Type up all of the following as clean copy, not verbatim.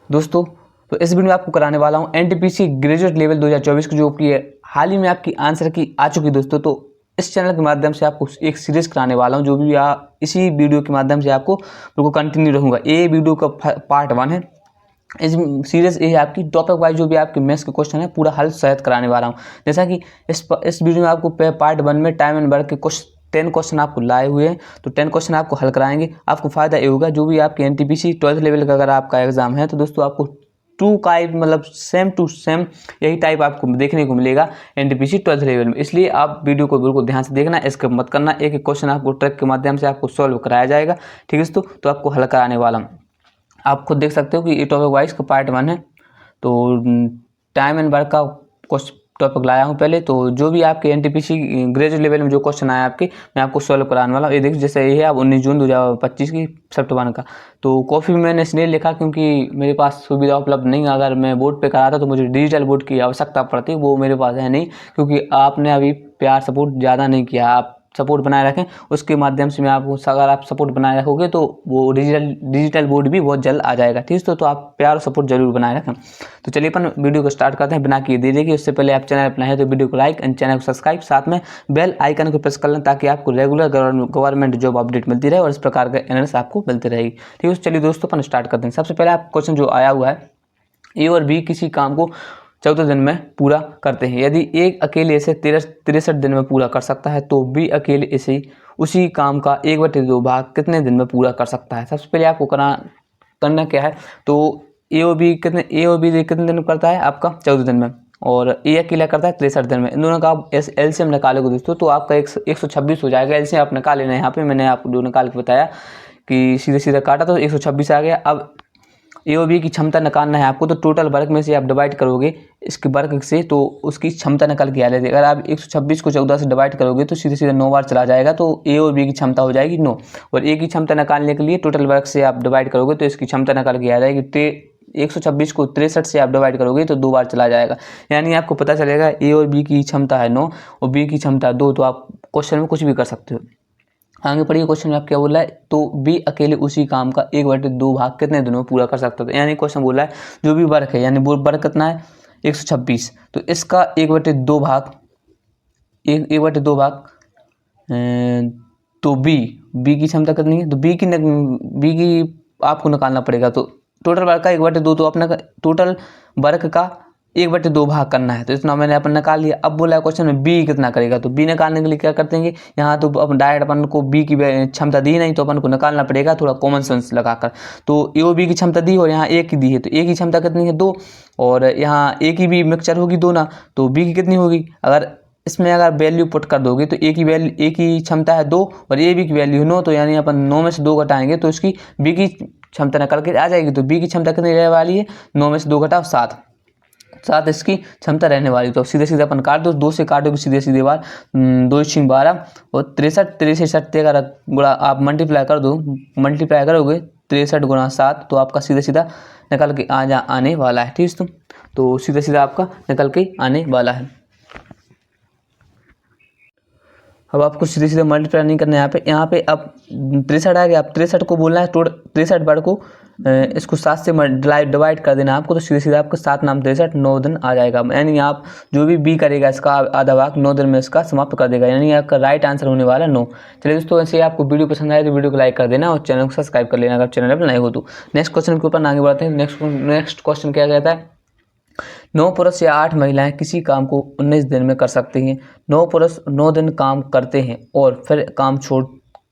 दोस्तों तो इस वीडियो में आपको कराने वाला हूं एनटीपीसी ग्रेजुएट लेवल 2024 की जो कि हाल ही में आपकी आंसर की आ चुकी दोस्तों। तो इस चैनल के माध्यम से आपको एक सीरीज कराने वाला हूं, जो भी इसी वीडियो के माध्यम से आपको बिल्कुल कंटिन्यू रहूंगा। ये वीडियो का पार्ट 1 है। इस सीरीज ये आपकी टॉपिक वाइज जो भी आपके मैथ्स के क्वेश्चन है पूरा हल सहित कराने वाला हूँ। जैसा कि इस वीडियो में आपको पार्ट 1 में टाइम एंड वर्क के कुछ 10 क्वेश्चन आपको लाए हुए हैं, तो 10 क्वेश्चन आपको हल कराएंगे। आपको फायदा ये होगा, जो भी आपके एनटीपीसी 12th लेवल का अगर आपका एग्जाम है तो दोस्तों आपको टू का मतलब सेम टू सेम यही टाइप आपको देखने को मिलेगा एनटीपीसी 12th लेवल में। इसलिए आप वीडियो को बिल्कुल ध्यान से देखना, स्किप मत करना। एक एक क्वेश्चन आपको ट्रिक के माध्यम से आपको सॉल्व कराया जाएगा, ठीक है दोस्तों। तो आपको हल कराने वाला हूँ। आप खुद देख सकते हो कि ये टॉपिक वाइज का पार्ट 1 है। तो टाइम एंड वर्क का कुछ टॉपिक लाया हूँ पहले। तो जो भी आपके एनटीपीसी ग्रेजुएट लेवल में जो क्वेश्चन आया आपके, मैं आपको सॉल्व कराने वाला हूँ। ये देखिए, जैसे ये है आप 19 जून 2025 की शिफ्ट 1 का। तो कॉपी में मैंने इसलिए लिखा क्योंकि मेरे पास सुविधा उपलब्ध नहीं। अगर मैं बोर्ड पे कराता तो मुझे डिजिटल बोर्ड की आवश्यकता पड़ती, वो मेरे पास है नहीं, क्योंकि आपने अभी प्यार सपोर्ट ज़्यादा नहीं किया। आप सपोर्ट बनाए रखें, उसके माध्यम से मैं आपको, अगर आप सपोर्ट बनाए रखोगे तो वो डिजिटल बोर्ड भी बहुत जल्द आ जाएगा, ठीक है। तो आप प्यार और सपोर्ट जरूर बनाए रखें। तो चलिए अपन वीडियो को स्टार्ट करते हैं बिना किए देरी के। उससे पहले आप चैनल अपना है तो वीडियो को लाइक एंड चैनल को सब्सक्राइब, साथ में बेल आइकन को प्रेस कर लें, ताकि आपको रेगुलर गवर्नमेंट जॉब अपडेट मिलती रहे और इस प्रकार का एनालिसिस आपको मिलती रहेगी, ठीक है। चलिए दोस्तों अपन स्टार्ट करते हैं। सबसे पहले आप क्वेश्चन जो आया हुआ है, ए और बी किसी काम को 14 दिन में पूरा करते हैं। यदि एक अकेले इसे 63 दिन में पूरा कर सकता है, तो बी अकेले इसे उसी काम का 1/2 भाग कितने दिन में पूरा कर सकता है। सबसे पहले आपको करना क्या है, तो ए और बी कितने दिन में करता है आपका 14 दिन में, और ए अकेला करता है 63 दिन में। इन दोनों का आप एलसीएम निकालोगे दोस्तों, तो आपका 126 हो जाएगा। एलसीएम आप निकाल लेना है। यहाँ पे मैंने आपको जो निकाल के बताया कि सीधे सीधा काटा तो 126 आ गया। अब ए और बी की क्षमता निकालना है आपको, तो टोटल वर्क में से आप डिवाइड करोगे इसके वर्क से, तो उसकी क्षमता निकल के आ जाएगी। अगर आप 126 को 14 से डिवाइड करोगे तो सीधे सीधे 9 बार चला जाएगा, तो ए और बी की क्षमता हो जाएगी 9। और ए की क्षमता निकालने के लिए टोटल वर्क से आप डिवाइड करोगे तो इसकी क्षमता निकल के आ जाएगी। 126 को 63 से आप डिवाइड करोगे तो 2 बार चला जाएगा। यानी आपको पता चलेगा ए और बी की क्षमता है 9 और बी की क्षमता 2। तो आप क्वेश्चन में कुछ भी कर सकते हो। आगे पढ़िए, क्वेश्चन में आप क्या बोला है, तो बी अकेले उसी काम का 1/2 भाग कितने दिनों में पूरा कर सकता है। यानी क्वेश्चन बोला है जो भी वर्क है, यानी वो वर्क कितना है 126, तो इसका 1/2 भाग, 1/2 भाग तो बी की क्षमता कितनी है, तो बी की आपको निकालना पड़ेगा। तो टोटल वर्क का 1/2, तो अपना टोटल वर्क का 1/2 भाग करना है, तो इतना मैंने अपन निकाल लिया। अब बोला क्वेश्चन में बी कितना करेगा, तो बी निकालने के लिए क्या करते हैं, यहाँ तो अपन डायरेक्ट अपन को बी की क्षमता दी नहीं, तो अपन को निकालना पड़ेगा थोड़ा कॉमन सेंस लगाकर। तो ए और बी की क्षमता दी और यहाँ ए की दी है, तो ए की क्षमता कितनी है 2, और यहाँ ए की भी मिक्सचर होगी 2 ना, तो बी की कितनी होगी। अगर इसमें अगर वैल्यू पुट कर दोगे तो ए की क्षमता है 2 और ए बी की वैल्यू 9, तो यानी अपन 9 में से 2 घटाएंगे तो इसकी बी की क्षमता निकल के आ जाएगी। तो बी की क्षमता कितनी रहने वाली है, 9 में से 2 घटाओ 7 इसकी क्षमता रहने वाली। तो सीधे सीधे अपन काट दो, 2 से काटोगे सीधे सीधे बार 2 6 12 और 63 अगर गुणा आप मल्टीप्लाई करोगे 63 गुणा 7, तो आपका सीधा सीधा निकल के आने वाला है, ठीक है। तो सीधा सीधा आपका निकल के आने वाला है। अब आपको सीधे सीधे मल्टीप्लाई नहीं करना है। यहाँ पे अब 63 आ गया। आप 63 को बोलना है, टोटल 63 वर्ग को इसको 7 से डिवाइड कर देना आपको, तो सीधे सीधे आपको 7 नाम 63 9 दिन आ जाएगा। यानी आप जो भी बी करेगा इसका आधा भाग 9 दिन में इसका समाप्त कर देगा, यानी आपका राइट आंसर होने वाला 9। चलिए दोस्तों, ऐसे आपको वीडियो पसंद आए तो वीडियो को लाइक कर देना और चैनल को सब्सक्राइब कर लेना अगर चैनल पर नए हो तो। नेक्स्ट क्वेश्चन के ऊपर आगे बढ़ते हैं। नेक्स्ट क्वेश्चन क्या कहता है, 9 पुरुष या 8 महिलाएं किसी काम को 19 दिन में कर सकती हैं। 9 पुरुष 9 दिन काम करते हैं और फिर काम छोड़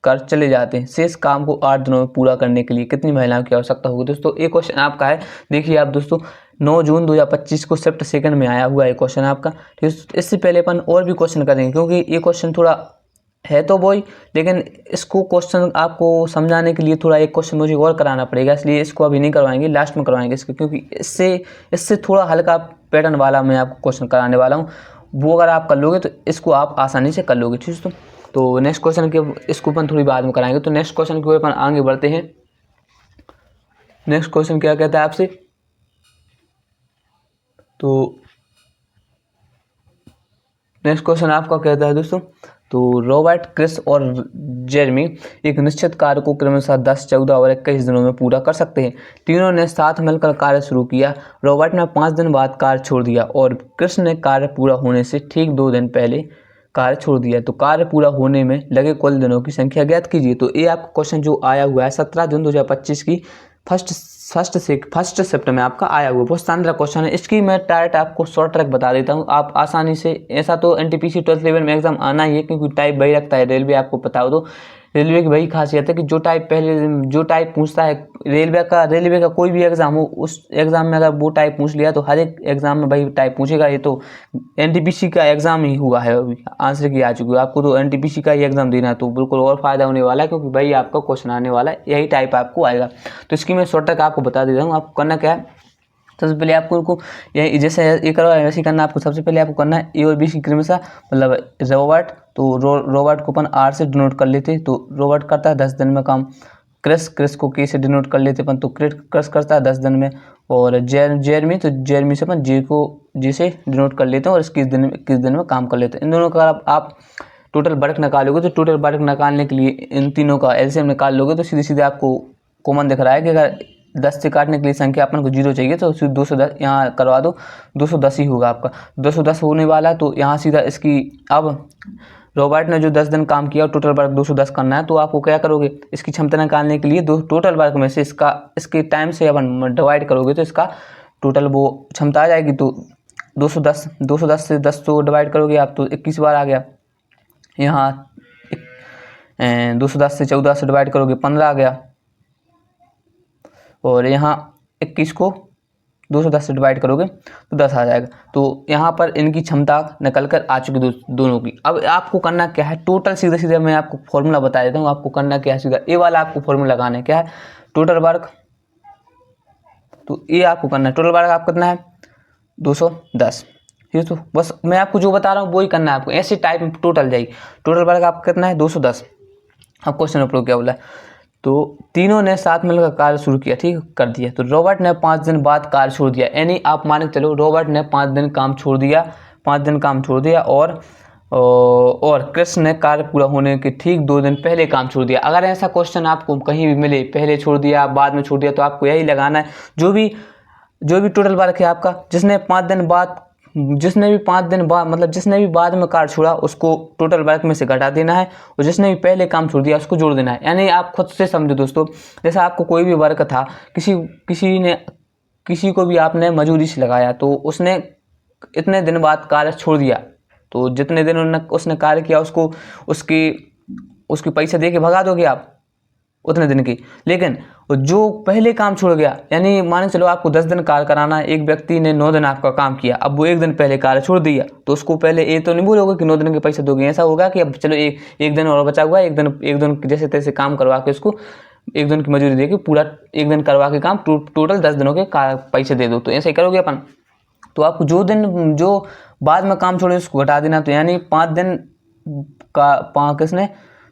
कर चले जाते हैं। शेष काम को 8 दिनों में पूरा करने के लिए कितनी महिलाओं की आवश्यकता होगी। दोस्तों एक क्वेश्चन आपका है, देखिए आप दोस्तों 9 जून 2025 को शिफ्ट 2 में आया हुआ है क्वेश्चन आपका, ठीक है। इससे पहले अपन और भी क्वेश्चन करेंगे, क्योंकि ये क्वेश्चन थोड़ा है तो वही, लेकिन इसको क्वेश्चन आपको समझाने के लिए थोड़ा एक क्वेश्चन मुझे और कराना पड़ेगा, इसलिए इसको अभी नहीं करवाएंगे, लास्ट में करवाएंगे इसको, क्योंकि इससे थोड़ा हल्का पैटर्न वाला मैं आपको क्वेश्चन कराने वाला हूँ। वो अगर आप कर लोगे तो इसको आप आसानी से कर लोगे, ठीक है। तो नेक्स्ट क्वेश्चन के इसको अपन थोड़ी बाद में कराएंगे। तो नेक्स्ट क्वेश्चन के ऊपर अपन आगे बढ़ते हैं। नेक्स्ट क्वेश्चन क्या कहता है आपसे, तो नेक्स्ट क्वेश्चन आपका कहता है दोस्तों, तो रॉबर्ट, क्रिस और जेरमी एक निश्चित कार्य को क्रमशः 10, 14 और 21 दिनों में पूरा कर सकते हैं। तीनों ने साथ मिलकर कार्य शुरू किया। रॉबर्ट ने 5 दिन बाद कार्य छोड़ दिया और क्रिस ने कार्य पूरा होने से ठीक 2 दिन पहले कार्य छोड़ दिया। तो कार्य पूरा होने में लगे कुल दिनों की संख्या ज्ञात कीजिए। तो ये आपका क्वेश्चन जो आया हुआ है 17 जून 2025 की फर्स्ट शिफ्ट में आपका आया हुआ बहुत शानदार क्वेश्चन है। इसकी मैं डायरेक्ट आपको शॉर्ट ट्रैक बता देता हूँ, आप आसानी से, ऐसा तो एनटीपीसी 12th लेवल में एग्जाम आना ही है क्योंकि टाइप वही रखता है रेलवे, आपको पता हो तो रेलवे की वही खासियत है कि जो टाइप पूछता है रेलवे का कोई भी एग्जाम हो, उस एग्जाम में अगर वो टाइप पूछ लिया तो हर एक एग्जाम में वही टाइप पूछेगा। ये तो एनटीपीसी का एग्जाम ही हुआ है, अभी आंसर की आ चुकी है, आपको तो एनटीपीसी का ही एग्जाम देना है तो बिल्कुल और फायदा होने वाला है क्योंकि वही आपका क्वेश्चन आने वाला है, यही टाइप आपको आएगा। तो इसकी मैं शॉर्ट ट्रिक आपको बता देता हूँ। आपको करना क्या है, सबसे पहले आपको ये जैसे ये करवा वैसे ही करना। आपको सबसे पहले आपको करना है ए और बी की क्रमशः, मतलब रॉबर्ट, तो रॉबर्ट को अपन आर से डिनोट कर लेते, तो रॉबर्ट करता है 10 दिन में काम। क्रिस को के से डिनोट कर लेते अपन, तो क्रिस करता है 10 दिन में। और जेरमी से अपन जे से डिनोट कर लेते हैं और 21 दिन में काम कर लेते हैं। इन दोनों का आप टोटल वर्क निकालोगे तो टोटल वर्क निकालने के लिए इन तीनों का एलसीएम निकाल लोगे तो सीधे आपको कॉमन दिख रहा है कि अगर 10 से काटने के लिए संख्या अपन को 0 चाहिए तो 210 यहाँ करवा दो, 210 ही होगा आपका। 210 होने वाला है तो यहाँ सीधा इसकी, अब रॉबर्ट ने जो 10 दिन काम किया और टोटल वर्क 210 करना है तो आपको क्या करोगे, इसकी क्षमता निकालने के लिए टोटल वर्क में से इसके टाइम से अपन डिवाइड करोगे तो इसका टोटल वो क्षमता आ जाएगी। तो 210 से 10 तो डिवाइड करोगे आप तो 21 बार आ गया। यहाँ 210 से 14 से डिवाइड करोगे 15 आ गया। और यहाँ 21 को 210 से डिवाइड करोगे तो 10 आ जाएगा। तो यहाँ पर इनकी क्षमता निकल कर आ चुकी दोनों की। अब आपको करना क्या है, टोटल सीधे मैं आपको फॉर्मूला बता देता हूँ। आपको करना क्या है, सीधा ए वाला आपको फॉर्मूला लगाना है, क्या है, टोटल वर्क। तो ये आपको करना है, टोटल वर्क आपको कितना है 210। ठीक, तो बस मैं आपको जो बता रहा हूँ वही करना है आपको, ऐसे टाइप में टोटल जाएगी। टोटल वर्क आपका कितना है 210। अब क्वेश्चन उपयोग क्या बोला है, तो तीनों ने साथ मिलकर कार्य शुरू किया, ठीक कर दिया। तो रॉबर्ट ने 5 दिन बाद कार्य छोड़ दिया, यानी आप मान के चलो रॉबर्ट ने 5 दिन काम छोड़ दिया और क्रिस ने कार्य पूरा होने के ठीक 2 दिन पहले काम छोड़ दिया। अगर ऐसा क्वेश्चन आपको कहीं भी मिले, पहले छोड़ दिया बाद में छोड़ दिया, तो आपको यही लगाना है जो भी टोटल वर्क है आपका, जिसने भी 5 दिन बाद मतलब जिसने भी बाद में कार्य छोड़ा उसको टोटल वर्क में से घटा देना है और जिसने भी पहले काम छोड़ दिया उसको जोड़ देना है। यानी आप खुद से समझो दोस्तों, जैसा आपको कोई भी वर्क था, किसी को भी आपने मजदूरी से लगाया तो उसने इतने दिन बाद कार्य छोड़ दिया, तो जितने दिन उसने कार्य किया उसकी पैसे दे के भगा दोगे आप उतने दिन की। लेकिन जो पहले काम छोड़ गया, यानी मान चलो आपको 10 दिन कार्य कराना है, एक व्यक्ति ने 9 दिन आपका काम किया, अब वो 1 दिन पहले कार्य छोड़ दिया, तो उसको पहले ये तो नहीं बोलोगे कि 9 दिन के पैसे दोगे। ऐसा होगा कि अब चलो एक दिन और बचा हुआ है, एक दिन जैसे तैसे काम करवा के उसको 1 दिन की मजदूरी दे के पूरा 1 दिन करवा के काम टोटल 10 दिनों के पैसे दे दो। तो ऐसे ही करोगे अपन। तो आपको जो बाद में काम छोड़े उसको घटा देना। तो यानी 5 दिन का किसने,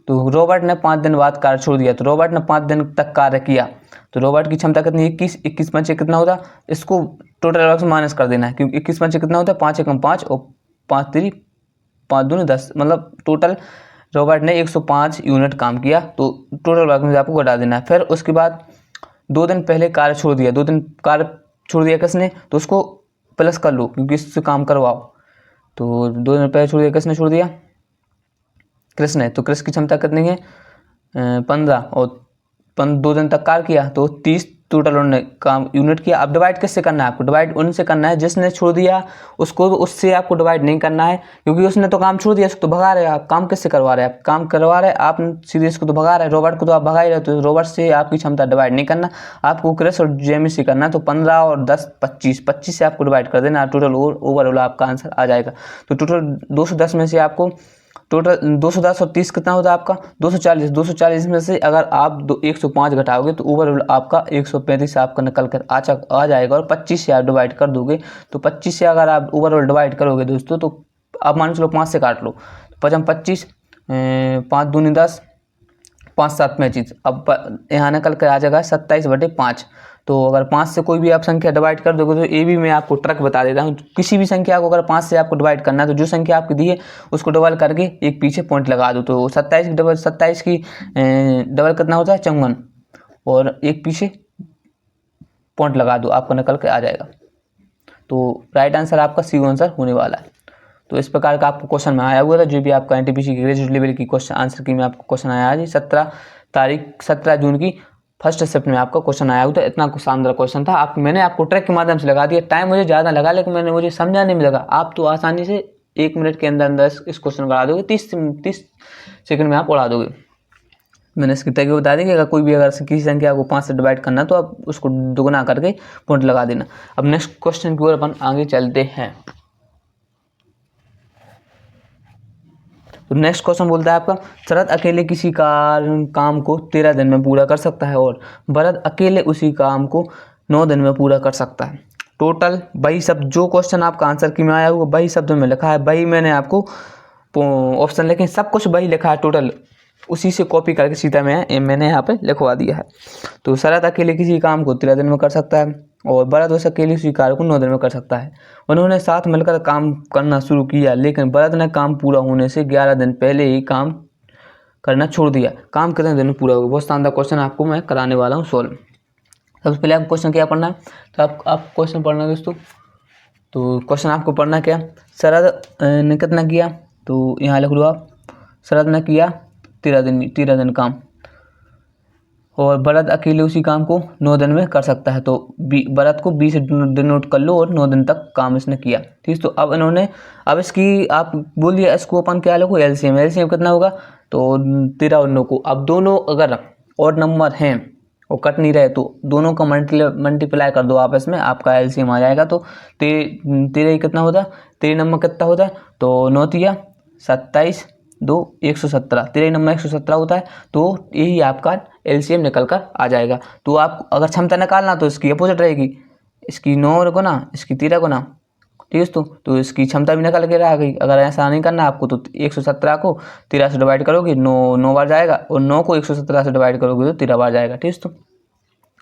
तो रॉबर्ट ने 5 दिन बाद कार्य छोड़ दिया, तो रॉबर्ट ने 5 दिन तक कार्य किया, तो रॉबर्ट की क्षमता कितनी, 21 पंचे कितना होता, इसको टोटल वर्क से माइनस कर देना है क्योंकि 21 पंचे कितना होता है 5 एकम 5 और 5 3 5 दूनी 10, मतलब टोटल रॉबर्ट ने 105 यूनिट काम किया, तो टोटल वर्क में आपको घटा देना है। फिर उसके बाद 2 दिन पहले कार्य छोड़ दिया, 2 दिन कार्य छोड़ दिया किसने, तो उसको प्लस कर लो क्योंकि इससे काम करवाओ। तो 2 दिन पहले छोड़ दिया, किसने छोड़ दिया, क्रिस ने। तो क्रिस की क्षमता कितनी है 15 और 2 दिन तक कार्य किया तो 30 टोटल उन्होंने काम यूनिट किया। अब डिवाइड किससे करना है आपको, डिवाइड उनसे करना है जिसने छोड़ दिया, उससे आपको डिवाइड नहीं करना है क्योंकि उसने तो काम छोड़ दिया, उसको तो भगा रहे हैं आप। काम किससे करवा रहे हैं आप, काम करवा रहे हैं आप सीधे इसको तो भगा रहे हैं, रॉबर्ट को तो आप भगा ही रहे हो, तो रॉबर्ट से आपकी क्षमता डिवाइड नहीं करना, आपको क्रिस और जेमी से करना। तो 15 और 10 25 से आपको डिवाइड कर देना, टोटल ओवरऑल आपका आंसर आ जाएगा। तो टोटल 210 में से आपको टोटल 210 और 30 कितना होता है आपका 240 में से अगर आप 105 घटाओगे तो ओवरऑल आपका 135 आपका निकल कर आ जाएगा। और 25 से आप डिवाइड कर दोगे तो 25 से अगर आप ओवरऑल डिवाइड करोगे दोस्तों तो आप मान चलो 5 से काट लो, 25 5 दूनी 10 5 7 25, अब यहाँ निकल कर आ जाएगा 27/5। तो अगर 5 से कोई भी आप संख्या डिवाइड कर दोगे तो ये भी मैं आपको ट्रिक बता देता हूँ। किसी भी संख्या को अगर 5 से आपको डिवाइड करना है तो जो संख्या आपकी दी है उसको डबल करके एक पीछे पॉइंट लगा दो। तो 27 की डबल कितना होता है 54, और एक पीछे पॉइंट लगा दो, आपको निकल के आ जाएगा। तो राइट आंसर आपका सी आंसर होने वाला है। तो इस प्रकार का आपको क्वेश्चन में आया हुआ था, जो भी आपका एनटीपीसी की ग्रेजुएट लेवल की क्वेश्चन आंसर की में आपको क्वेश्चन आया है 17 जून की फर्स्ट शिफ्ट में आपका क्वेश्चन आया हुआ था। इतना शानदार क्वेश्चन था। मैंने आपको ट्रैक के माध्यम से लगा दिया। टाइम मुझे ज़्यादा लगा, लेकिन मुझे समझाने में लगा। आप तो आसानी से 1 मिनट के अंदर इस क्वेश्चन को उड़ा दोगे, 30 सेकंड में आप उड़ा दोगे। मैंने इसकी तरीके बता दी कि अगर कोई भी किसी संख्या को 5 से डिवाइड करना तो आप उसको दुगुना करके पॉइंट लगा देना। अब नेक्स्ट क्वेश्चन की ओर अपन आगे चलते हैं। तो नेक्स्ट क्वेश्चन बोलता है आपका, शरद अकेले किसी काम को 13 दिन में पूरा कर सकता है और भरत अकेले उसी काम को 9 दिन में पूरा कर सकता है। टोटल वही शब्द, जो क्वेश्चन आपका आंसर की में आया हुआ वही शब्द में लिखा है, वही मैंने आपको ऑप्शन लिखे, सब कुछ वही लिखा है, टोटल उसी से कॉपी करके सीधा मैंने यहाँ पे लिखवा दिया है। तो शरद अकेले किसी काम को 13 दिन में कर सकता है और भरत उस अकेले उसी कार्य को 9 दिन में कर सकता है। उन्होंने साथ मिलकर काम करना शुरू किया, लेकिन भरत ने काम पूरा होने से 11 दिन पहले ही काम करना छोड़ दिया। काम कितने दिन में पूरा होगा? बहुत शानदार क्वेश्चन आपको मैं कराने वाला हूँ सॉल्व। सबसे पहले आपको क्वेश्चन क्या पढ़ना है, तो आप क्वेश्चन पढ़ना दोस्तों। तो क्वेश्चन आपको पढ़ना क्या, शरद ने कितना किया, तो यहाँ लिख लो आप, शरद ने किया 13 दिन काम और भरत अकेले उसी काम को 9 दिन में कर सकता है। तो भरत को 20 दिन नोट कर लो और 9 दिन तक काम इसने किया। ठीक, तो अब इसकी आप बोलिए, इसको अपन क्या लिखो, एलसीएम कितना होगा, तो 13 और 9 को, अब दोनों अगर और नंबर हैं और कट नहीं रहे तो दोनों का मल्टीप्लाई कर दो आपस में, आपका एलसीएम आ जाएगा। तो 13 कितना होता है, 13 नंबर कितना होता है, तो 9 तिया 27 2 117, 13 नंबर 117 होता है। तो यही आपका एलसीएम निकल कर आ जाएगा। तो आप अगर क्षमता निकालना तो इसकी अपोजिट रहेगी, इसकी 9 गुना इसकी 13 गुना। ठीक है, तो इसकी क्षमता भी निकल के आ गई। अगर ऐसा नहीं करना आपको तो 117 को 13 से डिवाइड करोगे 9 बार जाएगा और 9 को 117 से डिवाइड करोगे तो 13 बार जाएगा। ठीक है, तो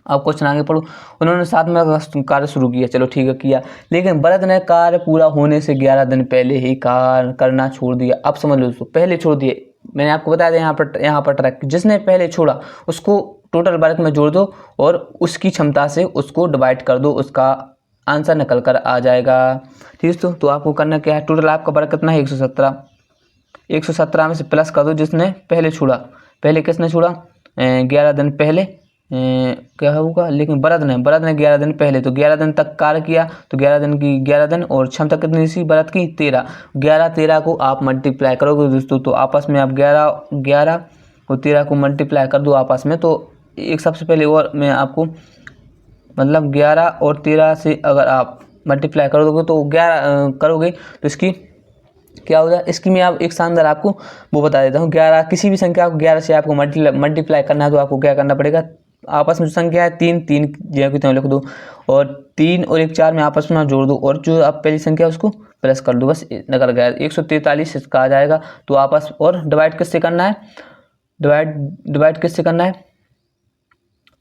अब क्वेश्चन आगे पढ़ो। उन्होंने साथ में कार्य शुरू किया, चलो ठीक है किया, लेकिन भरत ने कार्य पूरा होने से 11 दिन पहले ही कार्य करना छोड़ दिया। अब समझ लो दोस्तों, पहले छोड़ दिए, मैंने आपको बताया था यहाँ पर ट्रैक, जिसने पहले छोड़ा उसको टोटल वर्क में जोड़ दो और उसकी क्षमता से उसको डिवाइड कर दो, उसका आंसर निकल कर आ जाएगा। ठीक है, तो आपको करना क्या है, टोटल आपका वर्क कितना है 117 में से प्लस कर दो जिसने पहले छोड़ा। पहले किसने छोड़ा, 11 दिन पहले क्या होगा, लेकिन भरत ने 11 दिन पहले, तो 11 दिन तक कार्य किया, तो 11 दिन और क्षमता कितनी थी भरत की 13 को आप मल्टीप्लाई करोगे दोस्तों, तो आपस में आप 11 और 13 को मल्टीप्लाई कर दो आपस में। तो एक सबसे पहले और मैं आपको मतलब 11 और 13 से अगर आप मल्टीप्लाई कर दोगे तो 11 करोगे तो इसकी क्या होगा, इसकी मैं आप एक शानदार आपको वो बता देता हूँ। 11 किसी भी संख्या को 11 से आपको मल्टीप्लाई करना है तो आपको क्या करना पड़ेगा, आपस में जो संख्या है 3 जो कि लिख दो और 3 और 1 4 में आपस में जोड़ दो और जो आप पहली संख्या उसको प्लस कर दो, बस निकल गया 143 इसका आ जाएगा। तो आपस और डिवाइड किससे करना है, डिवाइड किससे करना है,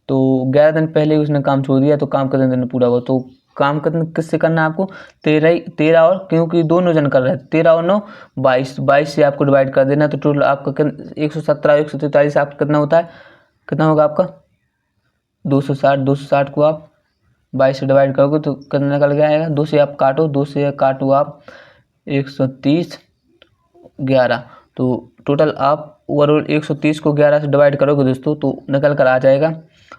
तो 11 दिन पहले उसने काम छोड़ दिया तो काम कितने दिन में पूरा हुआ, तो काम किससे करना है आपको 13 और, क्योंकि दोनों जन कर रहे हैं 13 और 9 22 से आपको डिवाइड कर देना। तो टोटल आपका 117 143 आपका कितना होता है, कितना होगा आपका 260 को आप 22 से डिवाइड करोगे तो कितना निकल के आएगा, 2 से आप काटो आप 130 11, तो टोटल आप ओवरऑल 130 को 11 से डिवाइड करोगे दोस्तों तो निकल कर आ जाएगा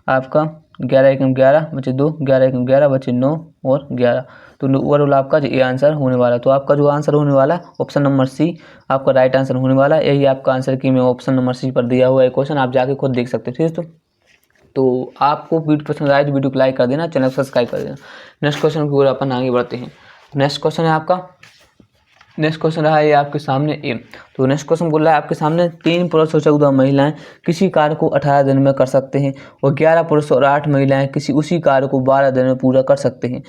आपका 11 एकम 11 बचे 2, 11 एकम 11 बचे 9 और 11। तो ओवरऑल आपका ये आंसर होने वाला। तो आपका जो आंसर होने वाला है ऑप्शन नंबर सी आपका राइट आंसर होने वाला है। यही आपका आंसर की मैं ऑप्शन नंबर सी पर दिया हुआ है क्वेश्चन, आप जाके खुद देख सकते हो। ठीक है, तो आपको वीडियो पसंद आए तो वीडियो को लाइक कर देना, चैनल सब्सक्राइब कर देना। नेक्स्ट क्वेश्चन की ओर अपन आगे बढ़ते हैं। नेक्स्ट क्वेश्चन है आपका, नेक्स्ट क्वेश्चन रहा है आपके सामने ए। तो नेक्स्ट क्वेश्चन बोल रहा है आपके सामने 3 पुरुष और 14 महिलाएं किसी कार्य को 18 दिन में कर सकते हैं और 11 पुरुष और 8 महिलाएं किसी उसी कार्य को 12 दिन में पूरा कर सकते हैं।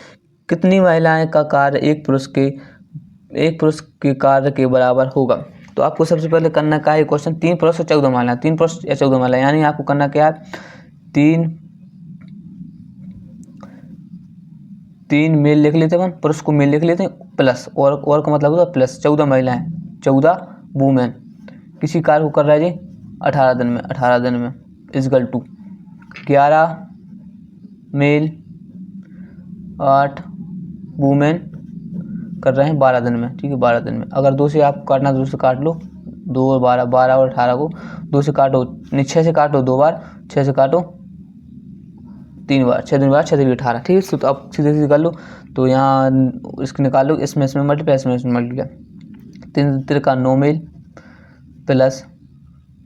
कितनी महिलाएं का कार्य एक पुरुष के कार्य के बराबर होगा। तो आपको सबसे पहले करना क्या है, क्वेश्चन 3 पुरुष और 14 महिलाएं, 3 पुरुष या 14 महिलाएं, यानी आपको करना क्या है 3 3 मेल लिख लेते हैं, पुरुष को मेल लिख लेते हैं, प्लस और का मतलब होता है प्लस 14 महिलाएं, 14 वुमेन किसी कार्य को कर रहा है जी 18 दिन में, 18 दिन में इजगल टू 11 मेल 8 वुमेन कर रहे हैं 12 दिन में, ठीक है 12 दिन में। अगर 2 से आप काटना 2 से काट लो, 2 और 12, 12 और 18 को 2 से काटो, नहीं 6 से काटो 2 बार, 6 से काटो 3 बार, 6 दिन बाद 6 दिन 18, ठीक है। तो अब सीधे सीधे कर लो, तो यहाँ इसको निकाल लो, इसमें मल्टीप्लाई, इसमें मल्टीप्लाई, 3 तिरका 9 मेल प्लस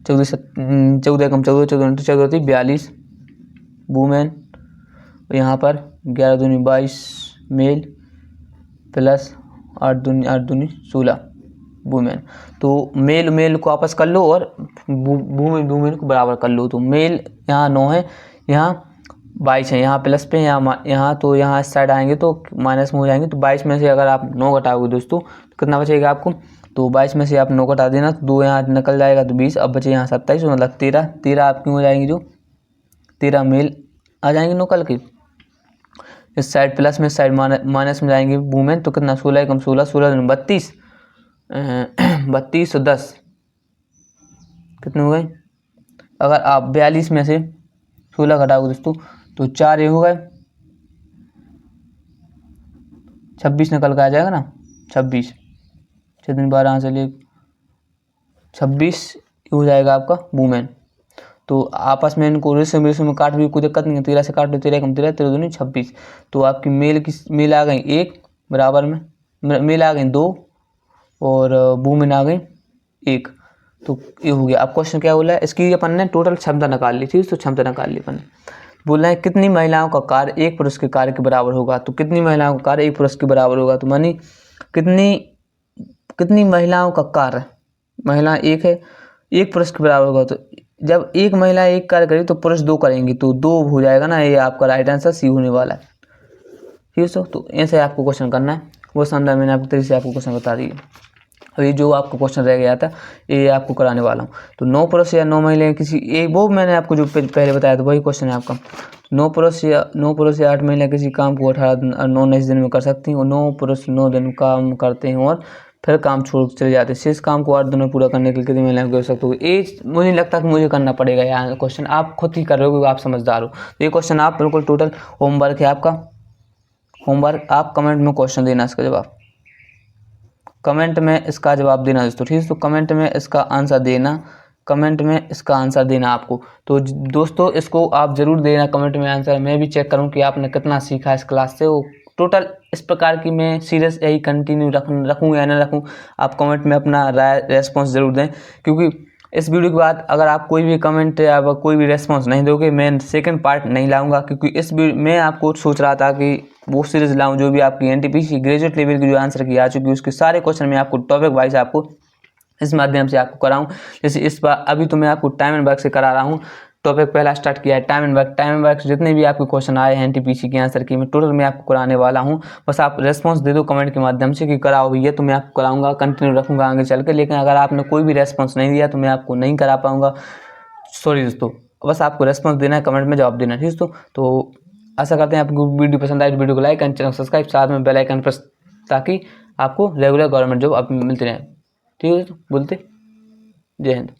14 कम 14, 14 14 42 वुमेन, यहाँ पर 11 दूनी 22 मेल प्लस 8 दूनी 16 वुमेन। तो मेल को आपस कर लो और वुमेन को बराबर कर लो। तो मेल यहाँ 9 है, यहाँ 22 है, यहाँ प्लस पे, यहाँ तो यहाँ इस साइड आएंगे तो माइनस में हो जाएंगे। तो 22 में से अगर आप 9 घटाओगे दोस्तों तो कितना बचेगा आपको, तो 22 में से आप 9 घटा देना, तो 2 यहाँ निकल जाएगा तो 20, अब बचे यहाँ 27, मतलब 13 आपकी हो जाएंगी, जो 13 मेल आ जाएंगे निकल के। इस साइड प्लस में, इस साइड माइनस में जाएंगे वुमेन, तो कितना 16 कम 16, 16 32 32 और 10 कितने हो गए। अगर आप 42 में से 16 घटाओगे दोस्तों तो 4 ये हो गए, 26 निकल के आ जाएगा ना, 26 6 दिन 12 से ले 26 हो जाएगा आपका वुमेन। तो आपस में इनको रेशो में काट भी कोई दिक्कत नहीं है, 13 से काट लो, 13 कम 13, 13 दूनी 26। तो आपकी मेल आ गई 1 बराबर में, मेल आ गई 2 और वुमेन आ गई 1। तो ये हो गया। अब क्वेश्चन क्या बोला है, इसकी अपन ने टोटल क्षमता निकाल ली, ठीक है। तो क्षमता निकाल ली अपन ने, बोल रहे हैं कितनी महिलाओं का कार्य एक पुरुष के कार्य के बराबर होगा। तो कितनी महिलाओं का कार्य एक पुरुष के बराबर होगा, तो मानी कितनी महिलाओं का कार्य, महिला 1 है, एक पुरुष के बराबर होगा। तो जब एक महिला एक कार्य करेगी तो पुरुष 2 करेंगे, तो 2 हो जाएगा ना, ये आपका राइट आंसर सी होने वाला है, ठीक है। तो ऐसे आपको क्वेश्चन करना है, वो शानदार मैंने आपको तरीके से आपको क्वेश्चन बता दिए। अभी जो आपको क्वेश्चन रह गया था ये आपको कराने वाला हूँ। तो 9 पुरुष या 9 महिलाएं किसी एक, वो मैंने आपको जो पहले बताया था वही क्वेश्चन है आपका। 9 पुरुष या 8 महिलाएं किसी काम को 18 दिन और 19 दिन में कर सकती हैं, और 9 पुरुष 9 दिन काम करते हैं और फिर काम छोड़ चले जाते हैं। शेष काम को 8 दिनों में पूरा करने के लिए कितनी महिलाएं कर सकते हो। ये मुझे नहीं लगता कि मुझे करना पड़ेगा यहाँ क्वेश्चन, आप खुद ही कर रहे हो क्योंकि आप समझदार हो। तो ये क्वेश्चन आप बिल्कुल टोटल होमवर्क है आपका, होमवर्क आप कमेंट में क्वेश्चन देना, इसका जवाब कमेंट में इसका जवाब देना दोस्तों, ठीक है। तो कमेंट में इसका आंसर देना, कमेंट में इसका आंसर देना आपको। तो दोस्तों इसको आप ज़रूर देना कमेंट में आंसर, मैं भी चेक करूं कि आपने कितना सीखा इस क्लास से। वो टोटल इस प्रकार की मैं सीरियस यही कंटिन्यू रखूँ या ना रखूँ, आप कमेंट में अपना राय रेस्पॉन्स ज़रूर दें। क्योंकि इस वीडियो के बाद अगर आप कोई भी कमेंट या कोई भी रेस्पॉन्स नहीं दोगे, मैं सेकंड पार्ट नहीं लाऊंगा। क्योंकि इस मैं आपको सोच रहा था कि वो सीरीज लाऊं जो भी आपकी एनटीपीसी ग्रेजुएट लेवल की जो आंसर की आ चुकी है उसके सारे क्वेश्चन मैं आपको टॉपिक वाइज आपको इस माध्यम से आपको कराऊं। जैसे इस बार अभी तो मैं आपको टाइम एंड वर्क से करा रहा हूं, टॉपिक पहला स्टार्ट किया है टाइम एंड वर्क जितने भी आपके क्वेश्चन आए हैं एनटीपीसी के आंसर की मैं टोटल मैं आपको कराने वाला हूं। बस आप रेस्पॉन्स दे दो कमेंट के माध्यम से कि कराओ भैया, तो मैं आपको कराऊंगा, कंटिन्यू रखूंगा आगे चल के। लेकिन अगर आपने कोई भी रेस्पॉन्स नहीं दिया तो मैं आपको नहीं करा पाऊंगा, सॉरी दोस्तों। बस आपको रेस्पॉन्स देना है, कमेंट में जवाब देना है, ठीक है। तो आशा करते हैं आपको वीडियो पसंद आए, वीडियो को लाइक एंड चैनल सब्सक्राइब, साथ में बेल आइकन प्रेस, ताकि आपको रेगुलर गवर्नमेंट जॉब आप मिलते रहें, ठीक है। बोलते जय हिंद।